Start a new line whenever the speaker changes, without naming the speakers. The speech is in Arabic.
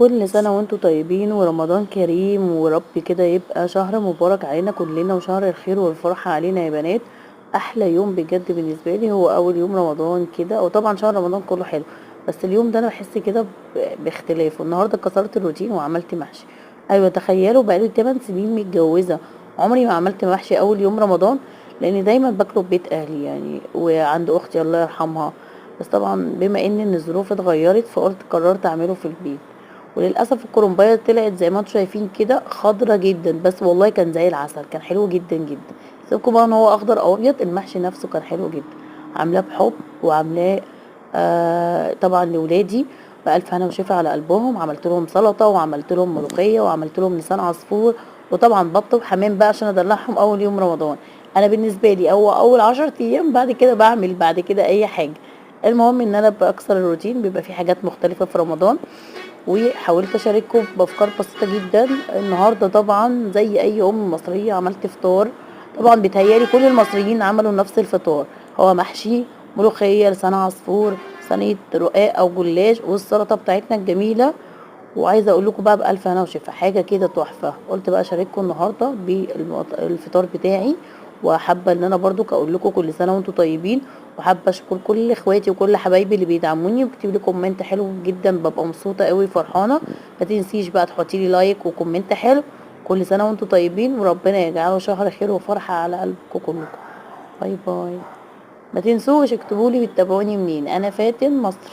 كل سنة وانتم طيبين ورمضان كريم، ورب كده يبقى شهر مبارك علينا كلنا وشهر الخير والفرحة علينا يا بنات. احلى يوم بجد بالنسبة لي هو اول يوم رمضان كده، وطبعا شهر رمضان كله حلو، بس اليوم ده انا بحس كده باختلاف. والنهارده كسرت الروتين وعملت محشي. ايوه تخيلوا بقالي 8 سنين متجوزة عمري ما عملت محشي اول يوم رمضان، لان دايما باكله في بيت اهلي يعني وعند اختي الله يرحمها. بس طبعا بما ان الظروف اتغيرت فقلت قررت اعمله في البيت. وللاسف الكرنبايه طلعت زي ما انتم شايفين كده خضرة جدا، بس والله كان زي العسل، كان حلو جدا جدا. سيبكم بقى ان هو اخضر او ابيض، المحشي نفسه كان حلو جدا. عاملاه بحب وعاملاه طبعا لولادي بألف هنا وشفا على قلبهم. عملت لهم سلطه وعملت لهم ملوخيه وعملت لهم لسان عصفور، وطبعا بط وحمام بقى عشان ادلعهم اول يوم رمضان. انا بالنسبه لي هو اول 10 ايام، بعد كده بعمل بعد كده اي حاجه. المهم ان انا بكسر الروتين، بيبقى في حاجات مختلفه في رمضان. وحاولت اشارككم بافكار بسيطه جدا. النهارده طبعا زي اي ام مصريه عملت فطار. طبعا بيتهيالي كل المصريين عملوا نفس الفطار، هو محشي، ملوخيه، لسان عصفور، صينيه رقاق او جلاش، والسلطه بتاعتنا الجميله. وعايزه اقول لكم بقى بالف هنا وشفا، حاجه كده تحفه. قلت بقى اشارككم النهارده بالفطار بتاعي. وحابه ان انا برضو اقول لكم كل سنه وانتم طيبين. وحابه اشكر كل اخواتي وكل حبايبي اللي بيدعموني وبيكتبوا لي كومنت حلو جدا، ببقى مبسوطه قوي فرحانه. ما تنسيش بقى تحطي لي لايك وكومنت حلو. كل سنه وانتم طيبين وربنا يجعله شهر خير وفرحه على قلبكم كلكم. باي باي. ما تنسوش اكتبوا لي بتتابعوني منين. انا فاتن مصر.